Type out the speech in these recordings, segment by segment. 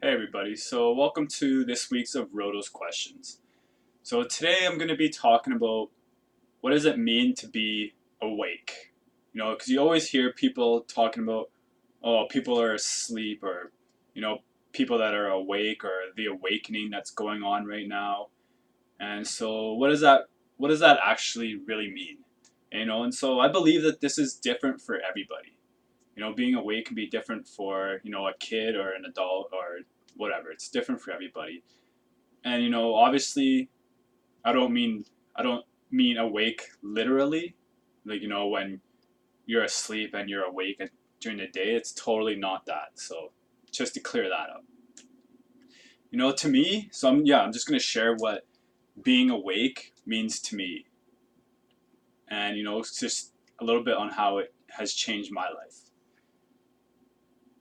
Hey everybody, so welcome to this week's of Roto's Questions. So today I'm going to be talking about what does it mean to be awake? Because you always hear people talking about, oh, people are asleep or, you know, people that are awake or the awakening that's going on right now. And so what does that actually really mean? And so I believe that this is different for everybody. Being awake can be different for, a kid or an adult or whatever. It's different for everybody. And obviously, I don't mean I don't mean awake literally, like when you're asleep and you're awake during the day. It's totally not that. So just to clear that up, to me. So I'm just gonna share what being awake means to me, and it's just a little bit on how it has changed my life.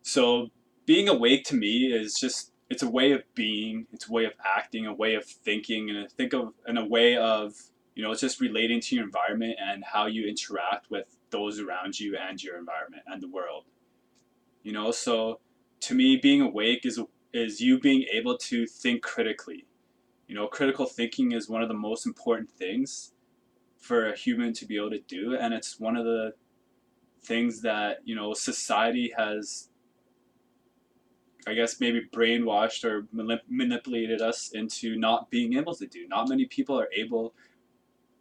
So being awake to me is just it's a way of being, it's a way of acting, a way of thinking, and a way of it's just relating to your environment and how you interact with those around you and your environment and the world. So to me, being awake is you being able to think critically. Critical thinking is one of the most important things for a human to be able to do, and it's one of the things that society has, I guess, maybe brainwashed or manipulated us into not being able to do. Not many people are able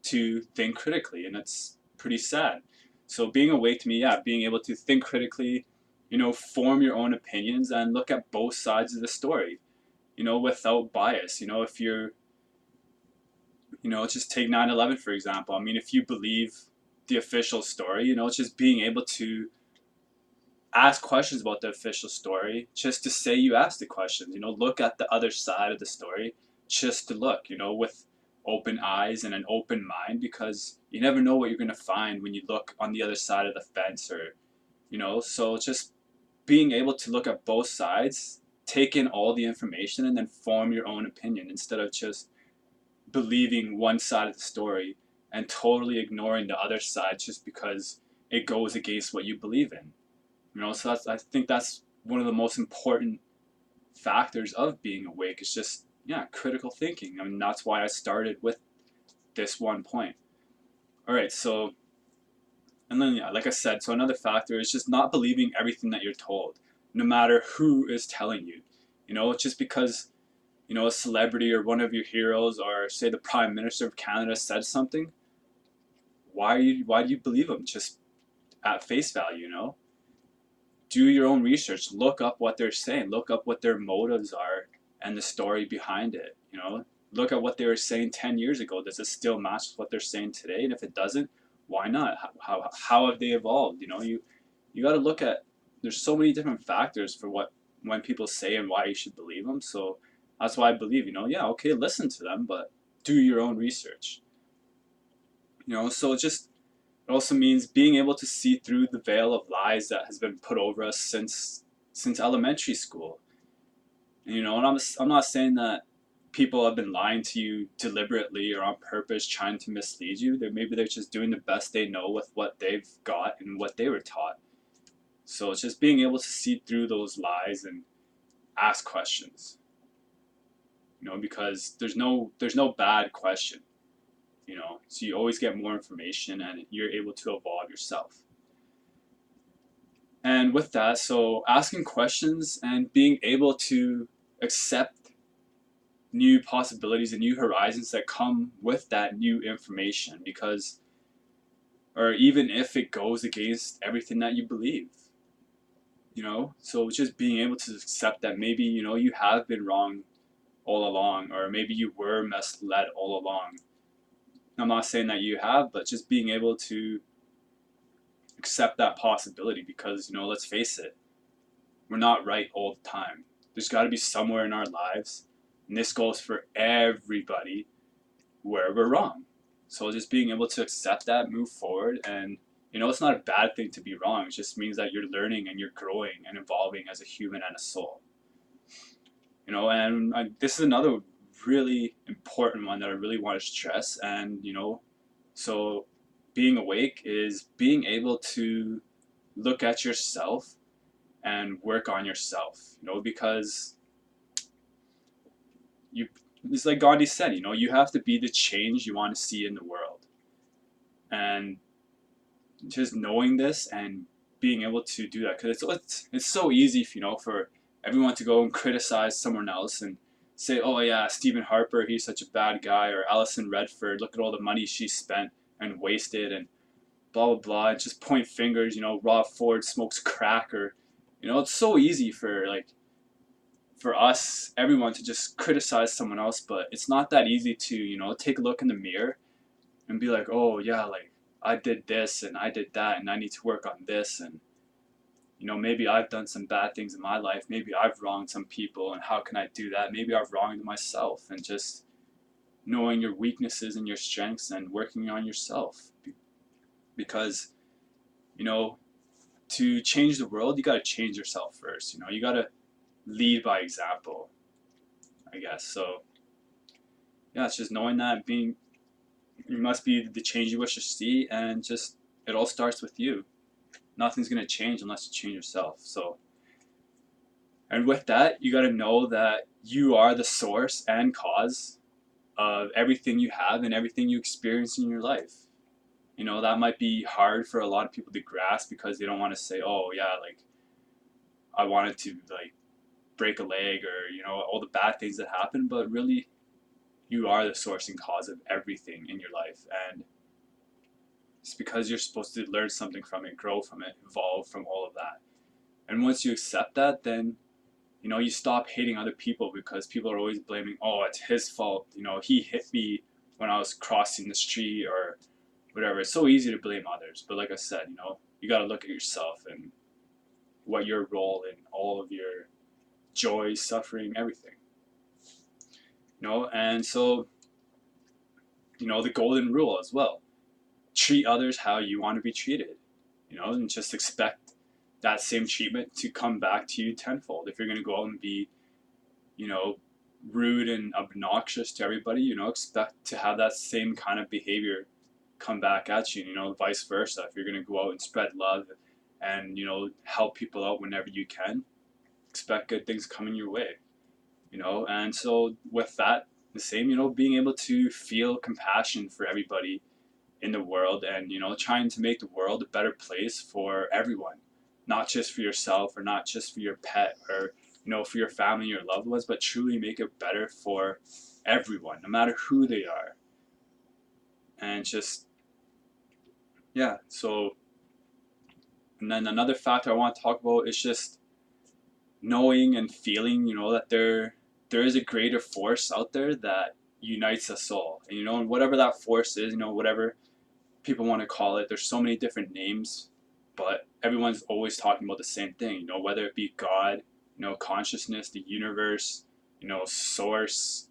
to think critically, and it's pretty sad. So being awake to me, yeah, being able to think critically, form your own opinions and look at both sides of the story, without bias. If you're, just take 9/11 for example. I mean, if you believe the official story, it's just being able to ask questions about the official story just to say you asked the questions, look at the other side of the story just to look, with open eyes and an open mind, because you never know what you're going to find when you look on the other side of the fence, or so just being able to look at both sides, take in all the information, and then form your own opinion instead of just believing one side of the story and totally ignoring the other side just because it goes against what you believe in. So I think that's one of the most important factors of being awake. Is just, yeah, critical thinking. I mean, that's why I started with this one point. All right, so and then, yeah, like I said, so another factor is just not believing everything that you're told, no matter who is telling you. Just because a celebrity or one of your heroes, or say the Prime Minister of Canada, said something, why do you believe them just at face value? Do your own research, look up what they're saying, look up what their motives are and the story behind it. Look at what they were saying 10 years ago. Does it still match what they're saying today? And if it doesn't, why not? How have they evolved? You got to look at, there's so many different factors for what, when people say, and why you should believe them. So that's why I believe, yeah, okay, listen to them, but do your own research. So it also means being able to see through the veil of lies that has been put over us since elementary school. And I'm not saying that people have been lying to you deliberately or on purpose, trying to mislead you. Maybe they're just doing the best they know with what they've got and what they were taught. So it's just being able to see through those lies and ask questions. Because there's no bad question. So you always get more information and you're able to evolve yourself. And with that, so asking questions and being able to accept new possibilities and new horizons that come with that new information, because, or even if it goes against everything that you believe, so just being able to accept that maybe, you have been wrong all along, or maybe you were misled all along. I'm not saying that you have, but just being able to accept that possibility, because, let's face it, we're not right all the time. There's got to be somewhere in our lives, and this goes for everybody, where we're wrong. So just being able to accept that, move forward, and it's not a bad thing to be wrong. It just means that you're learning and you're growing and evolving as a human and a soul. And this is another really important one that I really want to stress. And so being awake is being able to look at yourself and work on yourself. Because you, it's like Gandhi said, you know, you have to be the change you want to see in the world. And just knowing this and being able to do that, because it's so easy, you know, for everyone to go and criticize someone else and say, oh yeah, Stephen Harper, he's such a bad guy, or Alison Redford, look at all the money she spent and wasted, and blah blah blah, and just point fingers, you know, Rob Ford smokes crack, or you know, it's so easy for like for us, everyone, to just criticize someone else, but it's not that easy to, you know, take a look in the mirror and be like, oh yeah, like I did this and I did that and I need to work on this, and you know, maybe I've done some bad things in my life, maybe I've wronged some people, and how can I do that? Maybe I've wronged myself, and just knowing your weaknesses and your strengths and working on yourself, because you know, to change the world, you got to change yourself first. You know, you got to lead by example, I guess. So yeah, it's just knowing that, being, you must be the change you wish to see, and just it all starts with you. Nothing's gonna change unless you change yourself. So, and with that, you got to know that you are the source and cause of everything you have and everything you experience in your life. You know, that might be hard for a lot of people to grasp, because they don't want to say, oh yeah, like I wanted to like break a leg, or you know, all the bad things that happen, but really you are the source and cause of everything in your life, and it's because you're supposed to learn something from it, grow from it, evolve from all of that. And once you accept that, then you know, you stop hating other people, because people are always blaming, oh, it's his fault, you know, he hit me when I was crossing the street or whatever. It's so easy to blame others, but like I said, you know, you got to look at yourself and what your role in all of your joy, suffering, everything, you know. And so, you know, the golden rule as well: treat others how you want to be treated, you know, and just expect that same treatment to come back to you tenfold. If you're going to go out and be, you know, rude and obnoxious to everybody, you know, expect to have that same kind of behavior come back at you, you know, vice versa. If you're going to go out and spread love and, you know, help people out whenever you can, expect good things coming your way, you know. And so with that, the same, you know, being able to feel compassion for everybody in the world, and you know, trying to make the world a better place for everyone, not just for yourself, or not just for your pet, or you know, for your family, your loved ones, but truly make it better for everyone, no matter who they are. And just, yeah. So, and then another factor I want to talk about is just knowing and feeling, you know, that there is a greater force out there that unites us all, and you know, and whatever that force is, you know, whatever people want to call it, there's so many different names, but everyone's always talking about the same thing, you know, whether it be God, you know, consciousness, the universe, you know, source,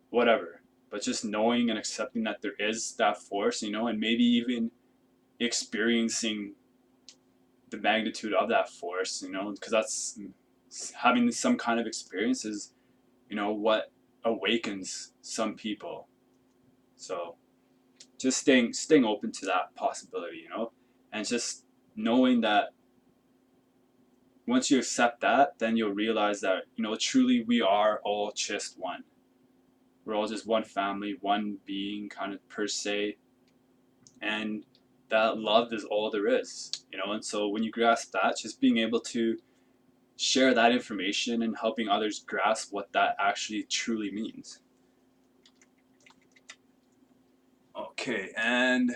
whatever. But just knowing and accepting that there is that force, you know, and maybe even experiencing the magnitude of that force, you know, because that's, having some kind of experience is, you know, what awakens some people. So just staying open to that possibility, you know, and just knowing that once you accept that, then you'll realize that, you know, truly we are all just one. We're all just one family, one being, kind of, per se, and that love is all there is, you know. And so when you grasp that, just being able to share that information and helping others grasp what that actually truly means. Okay, and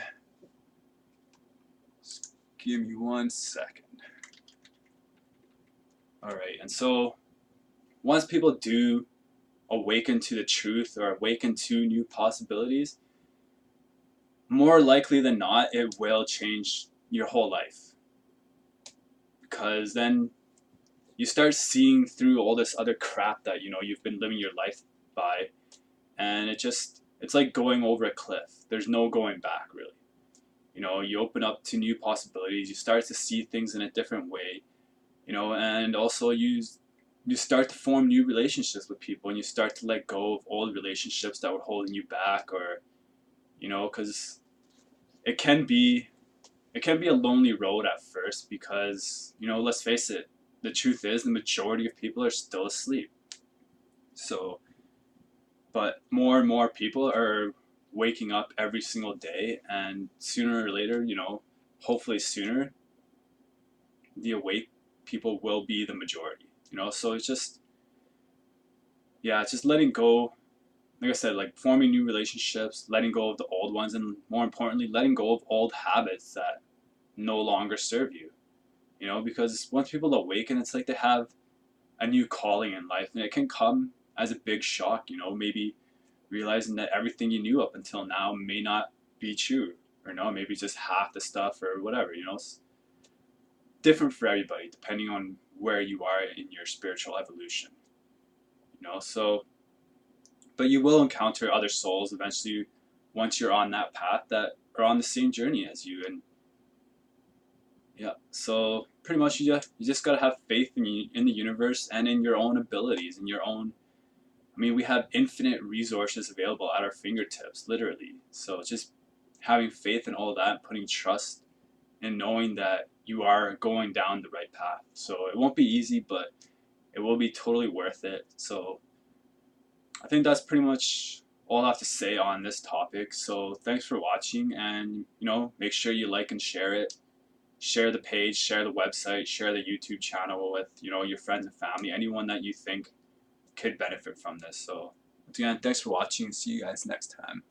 just give me 1 second. All right, and so once people do awaken to the truth, or awaken to new possibilities, more likely than not, it will change your whole life. Because then you start seeing through all this other crap that, you know, you've been living your life by, and it's like going over a cliff. There's no going back, really. You know, you open up to new possibilities, you start to see things in a different way, you know, and also you start to form new relationships with people, and you start to let go of old relationships that were holding you back, or you know, because it can be a lonely road at first, because you know, let's face it, the truth is the majority of people are still asleep. So But more and more people are waking up every single day, and sooner or later, you know, hopefully sooner, the awake people will be the majority, you know. So it's just, yeah, it's just letting go, like I said, like forming new relationships, letting go of the old ones, and more importantly, letting go of old habits that no longer serve you, you know. Because once people awaken, it's like they have a new calling in life, and it can come as a big shock, you know, maybe realizing that everything you knew up until now may not be true, or no, maybe just half the stuff or whatever, you know. It's different for everybody depending on where you are in your spiritual evolution, you know. So, but you will encounter other souls eventually once you're on that path that are on the same journey as you. And yeah, so pretty much you just gotta have faith in the universe and in your own abilities and your own. I mean, we have infinite resources available at our fingertips, literally. So just having faith in all that, putting trust and knowing that you are going down the right path. So it won't be easy, but it will be totally worth it. So I think that's pretty much all I have to say on this topic. So thanks for watching, and you know, make sure you like and share it. Share the page, share the website, share the YouTube channel with, you know, your friends and family, anyone that you think could benefit from this. So once again, thanks for watching. See you guys next time.